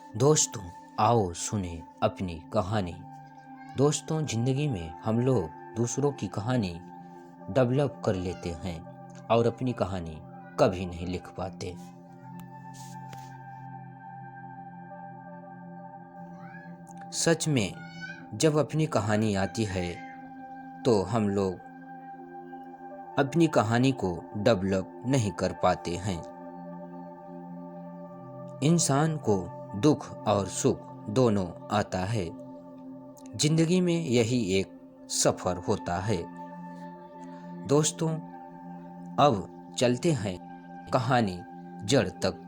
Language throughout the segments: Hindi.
दोस्तों, आओ सुने अपनी कहानी। दोस्तों, जिंदगी में हम लोग दूसरों की कहानी डेवलप कर लेते हैं और अपनी कहानी कभी नहीं लिख पाते। सच में जब अपनी कहानी आती है तो हम लोग अपनी कहानी को डेवलप नहीं कर पाते हैं। इंसान को दुख और सुख दोनों आता है। जिंदगी में यही एक सफर होता है। दोस्तों, अब चलते हैं कहानी जड़ तक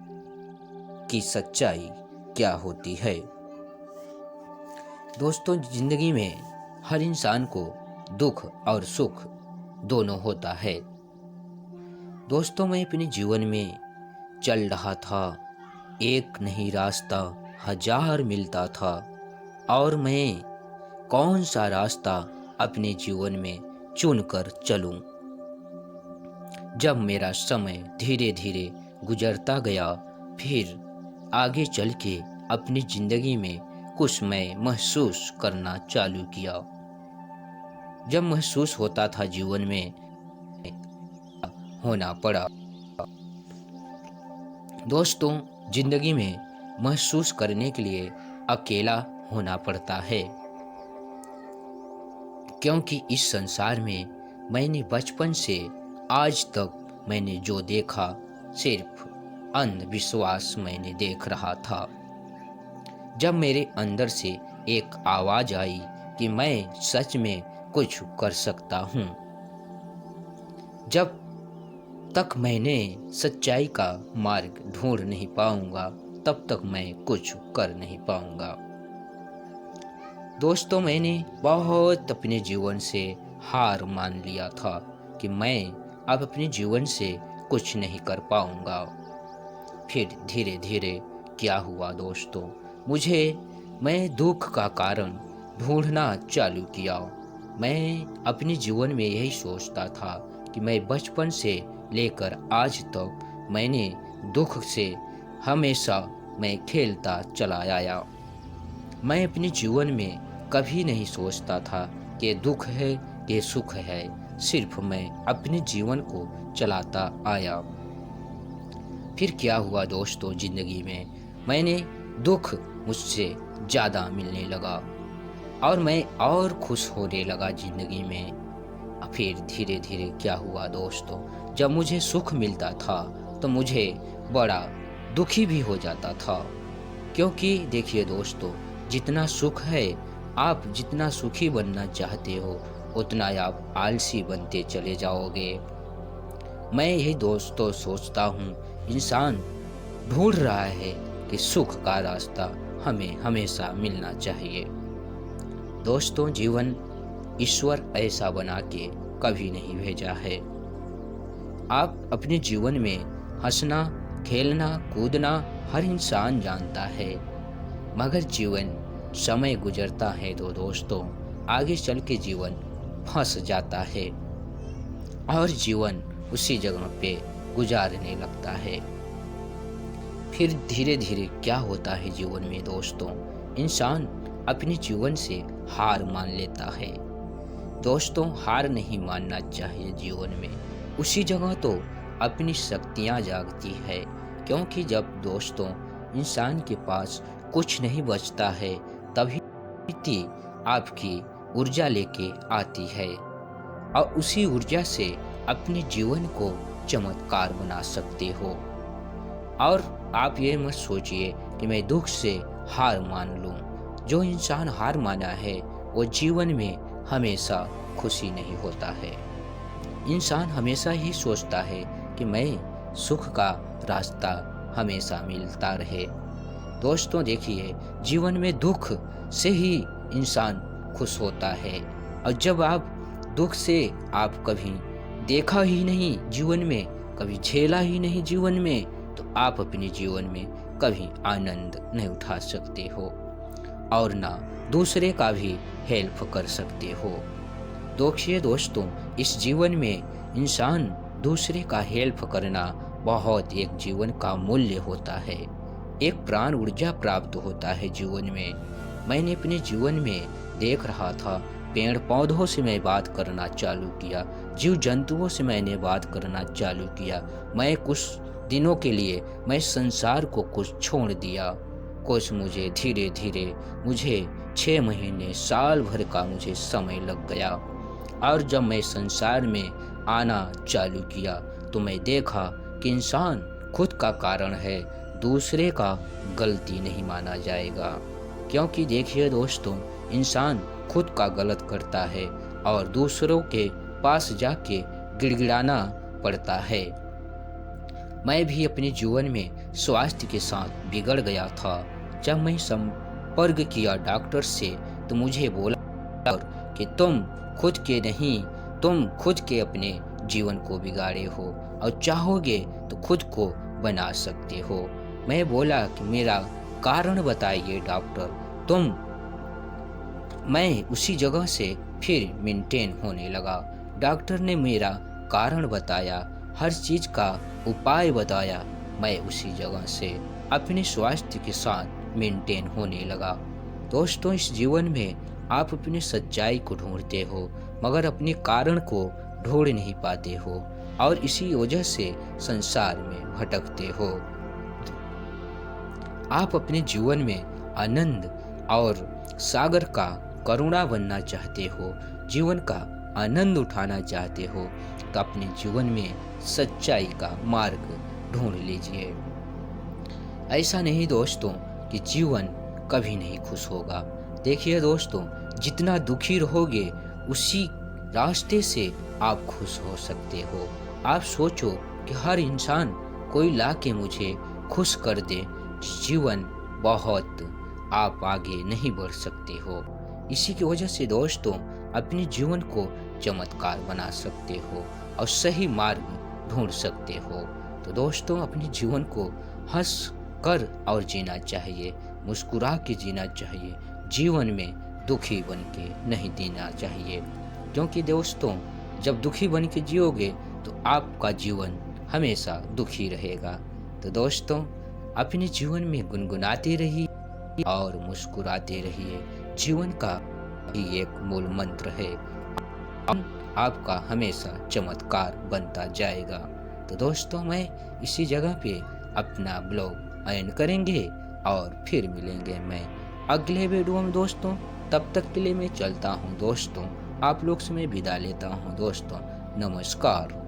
की सच्चाई क्या होती है। दोस्तों, जिंदगी में हर इंसान को दुख और सुख दोनों होता है। दोस्तों, मैं अपने जीवन में चल रहा था, एक नहीं रास्ता हजार मिलता था, और मैं कौन सा रास्ता अपने जीवन में चुनकर चलूं। जब मेरा समय धीरे धीरे गुजरता गया, फिर आगे चल के अपनी जिंदगी में कुछ मैं महसूस करना चालू किया। जब महसूस होता था जीवन में होना पड़ा। दोस्तों, जिंदगी में महसूस करने के लिए अकेला होना पड़ता है, क्योंकि इस संसार में मैंने बचपन से आज तक मैंने जो देखा सिर्फ अंधविश्वास मैंने देख रहा था। जब मेरे अंदर से एक आवाज आई कि मैं सच में कुछ कर सकता हूँ, जब तक मैंने सच्चाई का मार्ग ढूंढ नहीं पाऊंगा तब तक मैं कुछ कर नहीं पाऊंगा। दोस्तों, मैंने बहुत अपने जीवन से हार मान लिया था कि मैं अब अपने जीवन से कुछ नहीं कर पाऊंगा। फिर धीरे धीरे क्या हुआ दोस्तों, मैं दुख का कारण ढूंढना चालू किया। मैं अपने जीवन में यही सोचता था कि मैं बचपन से लेकर आज तक मैंने दुख से हमेशा मैं खेलता चला आया। मैं अपने जीवन में कभी नहीं सोचता था कि दुख है कि सुख है, सिर्फ मैं अपने जीवन को चलाता आया। फिर क्या हुआ दोस्तों, जिंदगी में मैंने दुख मुझसे ज़्यादा मिलने लगा और मैं और खुश होने लगा जिंदगी में। फिर धीरे धीरे क्या हुआ दोस्तों, जब मुझे सुख मिलता था तो मुझे बड़ा दुखी भी हो जाता था, क्योंकि देखिए दोस्तों, जितना सुख है, आप जितना सुखी बनना चाहते हो उतना आप आलसी बनते चले जाओगे। मैं यही दोस्तों सोचता हूँ, इंसान ढूंढ रहा है कि सुख का रास्ता हमें हमेशा मिलना चाहिए। दोस्तों, जीवन ईश्वर ऐसा बना के कभी नहीं भेजा है। आप अपने जीवन में हंसना, खेलना, कूदना हर इंसान जानता है, मगर जीवन समय गुजरता है तो दोस्तों आगे चल के जीवन फंस जाता है और जीवन उसी जगह पे गुजारने लगता है। फिर धीरे धीरे क्या होता है जीवन में दोस्तों, इंसान अपने जीवन से हार मान लेता है। दोस्तों, हार नहीं मानना चाहिए जीवन में, उसी जगह तो अपनी शक्तियाँ जागती है। क्योंकि जब दोस्तों इंसान के पास कुछ नहीं बचता है तभी आपकी ऊर्जा लेके आती है और उसी ऊर्जा से अपने जीवन को चमत्कार बना सकते हो। और आप ये मत सोचिए कि मैं दुख से हार मान लूं। जो इंसान हार माना है वो जीवन में हमेशा खुशी नहीं होता है। इंसान हमेशा ही सोचता है कि मैं सुख का रास्ता हमेशा मिलता रहे। दोस्तों देखिए, जीवन में दुख से ही इंसान खुश होता है, और जब आप दुख से आप कभी देखा ही नहीं जीवन में, कभी झेला ही नहीं जीवन में, तो आप अपने जीवन में कभी आनंद नहीं उठा सकते हो और ना दूसरे का भी हेल्प कर सकते हो। देखिए दोस्तों, इस जीवन में इंसान दूसरे का हेल्प करना बहुत एक जीवन का मूल्य होता है, एक प्राण ऊर्जा प्राप्त होता है जीवन में। मैंने अपने जीवन में देख रहा था, पेड़ पौधों से मैं बात करना चालू किया, जीव जंतुओं से मैंने बात करना चालू किया। मैं कुछ दिनों के लिए मैं संसार को कुछ छोड़ दिया। कुछ मुझे धीरे धीरे मुझे 6 महीने साल भर का मुझे समय लग गया। और जब मैं संसार में आना चालू किया तो मैं देखा कि इंसान खुद का कारण है, दूसरे का गलती नहीं माना जाएगा। क्योंकि देखिए दोस्तों, इंसान खुद का गलत करता है और दूसरों के पास जाके गिड़गिड़ाना पड़ता है। मैं भी अपने जीवन में स्वास्थ्य के साथ बिगड़ गया था। जब मैं संपर्क किया डॉक्टर से तो मुझे बोला कि तुम खुद के नहीं, तुम खुद के अपने जीवन को बिगाड़े हो और चाहोगे तो खुद को बना सकते हो। मैं बोला कि मेरा कारण बताइए डॉक्टर। मैं उसी जगह से फिर मेंटेन होने लगा। डॉक्टर ने मेरा कारण बताया, हर चीज का उपाय बताया। मैं उसी जगह से अपने स्वास्थ्य के साथ मेंटेन होने लगा। दोस्तों, इस जीवन में आप अपनी सच्चाई को ढूंढते हो मगर अपने कारण को ढूंढ नहीं पाते हो और इसी वजह से संसार में भटकते हो। आप अपने जीवन में आनंद और सागर का करुणा बनना चाहते हो, जीवन का आनंद उठाना चाहते हो तो अपने जीवन में सच्चाई का मार्ग ढूंढ लीजिए। ऐसा नहीं दोस्तों कि जीवन कभी नहीं खुश होगा। देखिए दोस्तों, जितना दुखी रहोगे उसी रास्ते से आप खुश हो सकते हो। आप सोचो कि हर इंसान कोई ला के मुझे खुश कर दे, जीवन बहुत आप आगे नहीं बढ़ सकते हो। इसी की वजह से दोस्तों, अपने जीवन को चमत्कार बना सकते हो और सही मार्ग ढूंढ सकते हो। तो दोस्तों, अपने जीवन को हंस कर और जीना चाहिए, मुस्कुरा के जीना चाहिए। जीवन में दुखी बन के नहीं जीना चाहिए, क्योंकि दोस्तों जब दुखी बन के जियोगे तो आपका जीवन हमेशा दुखी रहेगा। तो दोस्तों, अपने जीवन में गुनगुनाते रहिए और मुस्कुराते रहिए। जीवन का ही एक मूल मंत्र है, आपका हमेशा चमत्कार बनता जाएगा। तो दोस्तों, मैं इसी जगह पे अपना ब्लॉग एंड करेंगे और फिर मिलेंगे मैं अगले वीडियो में दोस्तों। तब तक के लिए मैं चलता हूँ दोस्तों, आप लोग से मैं विदा लेता हूँ दोस्तों। नमस्कार।